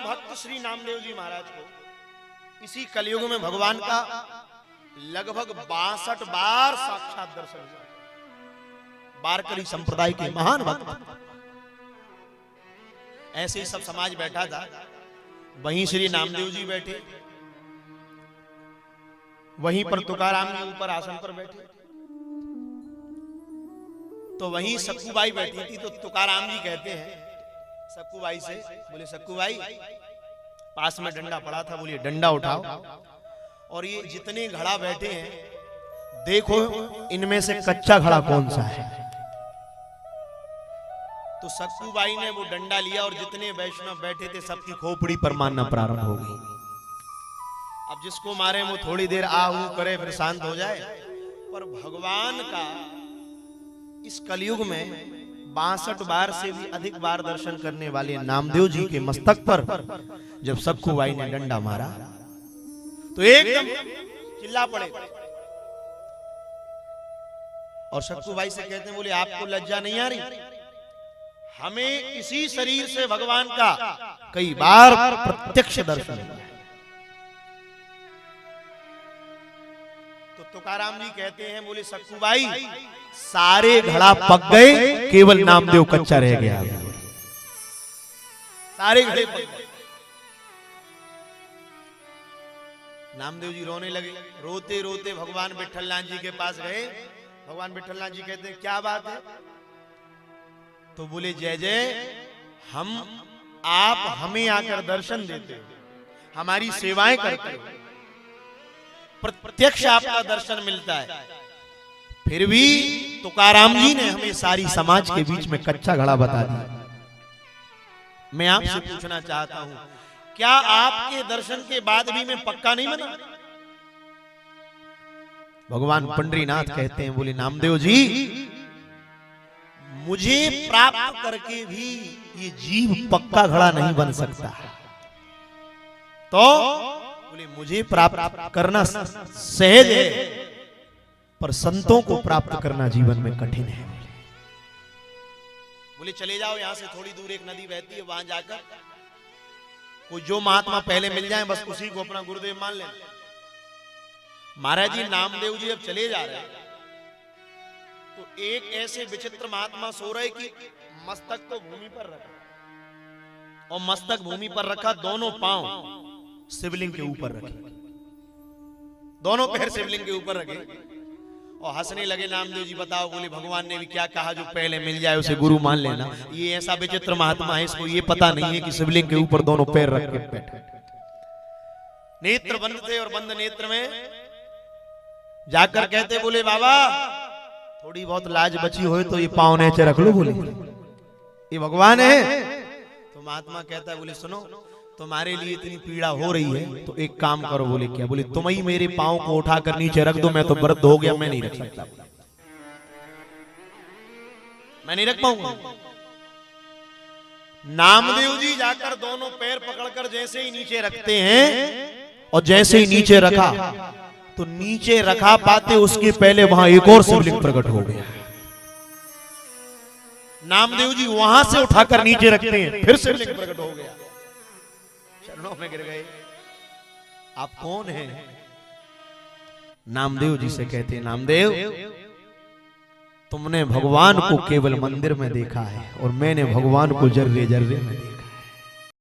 भक्त श्री नामदेव जी महाराज को इसी कलयुग में भगवान का लगभग 62 बार साक्षात दर्शन हुआ। वारकरी संप्रदाय के महान भक्त। ऐसे ही सब समाज बैठा था, वहीं श्री नामदेव जी बैठे, वहीं पर तुकाराम जी ऊपर आसन पर बैठे, तो वहीं सक्कूबाई बैठी थी। तो तुकाराम जी कहते हैं सक्कूबाई से, बोले सक्कूबाई पास में डंडा पड़ा था, बोलिए डंडा उठाओ और ये जितने घड़ा बैठे हैं देखो इनमें से कच्चा घड़ा कौन सा है। तो सक्कूबाई ने वो डंडा लिया और जितने वैष्णव बैठे थे सबकी खोपड़ी पर मारना प्रारंभ हो गई। अब जिसको मारे वो थोड़ी देर आहू करे फिर शांत हो जाए, पर भगवान का इस कलयुग में 62 बार से भी अधिक बार दर्शन करने वाले नामदेव जी के मस्तक पर जब सक्कूबाई ने डंडा मारा तो एकदम चिल्ला पड़े और सक्कूबाई से कहते हैं, बोले आपको लज्जा नहीं आ रही? हमें इसी शरीर से भगवान का कई बार प्रत्यक्ष दर्शन हुआ। तो तुकाराम जी कहते हैं, बोले सक्कूबाई सारे घड़ा पक गए, केवल नामदेव कच्चा रह गया। सारे घड़े पक गए। नामदेव जी रोने लगे। रोते रोते भगवान विठलनाथ जी के पास गए। भगवान विठलनाथ जी कहते हैं, क्या बात है? तो बोले, जय जय, आप हमें आकर दर्शन देते हो, हमारी सेवाएं करते हो, प्रत्यक्ष आपका दर्शन मिलता है, फिर भी तुकाराम जी ने हमें सारी समाज के बीच में कच्चा घड़ा बता दिया। मैं आपसे पूछना चाहता हूं, क्या आपके दर्शन के बाद भी मैं पक्का नहीं बना? भगवान पंडरीनाथ कहते हैं, बोले नामदेव जी मुझे प्राप्त करके भी ये जीव पक्का घड़ा नहीं बन सकता। तो बोले मुझे प्राप्त करना सहज है, पर संतों को प्राप्त करना जीवन में कठिन है। बोले चले जाओ यहां से थोड़ी दूर एक नदी बहती है, वहां जाकर कोई जो महात्मा पहले मिल जाए बस उसी को अपना गुरुदेव मान लेना। महाराज जी नामदेव जी अब चले जा रहे हैं तो एक ऐसे विचित्र महात्मा सो रहे कि मस्तक तो भूमि पर रखा और मस्तक भूमि पर रखा, दोनों पांव शिवलिंग के ऊपर रखे, दोनों पैर शिवलिंग के ऊपर रखे और हंसने लगे। नामदेव जी बताओ, बोले भगवान ने भी क्या कहा, जो पहले मिल जाए उसे गुरु मान लेना। ये ऐसा विचित्र महात्मा है, इसको ये पता नहीं है कि शिवलिंग के ऊपर दोनों पैर रख के बैठे। नेत्र बंद थे और बंद नेत्र में जाकर कहते, बोले बाबा थोड़ी बहुत लाज बची हो तो ये पाँव नीचे रख लो, बोले ये भगवान है। तो महात्मा कहता है, बोले सुनो तुम्हारे लिए इतनी पीड़ा हो रही है तो एक काम करो। बोले क्या? बोले तुम ही मेरे पाँव को उठाकर नीचे रख दो, मैं तो वृद्ध हो गया, मैं नहीं रख सकता, मैं नहीं रख पाऊंगा। नामदेव जी जाकर दोनों पैर पकड़कर जैसे ही नीचे रखते हैं और जैसे ही नीचे रखा तो नीचे रखा पाते उसके पहले वहां एक और शिवलिंग प्रकट हो गया। नामदेव जी वहां से उठाकर नीचे रखते हैं, फिर शिवलिंग प्रकट हो गया, चरणों में गिर गए। आप कौन हैं? नामदेव जी से कहते हैं, नामदेव तुमने भगवान को केवल मंदिर में देखा है और मैंने भगवान को जर्रे जर्रे में देखा।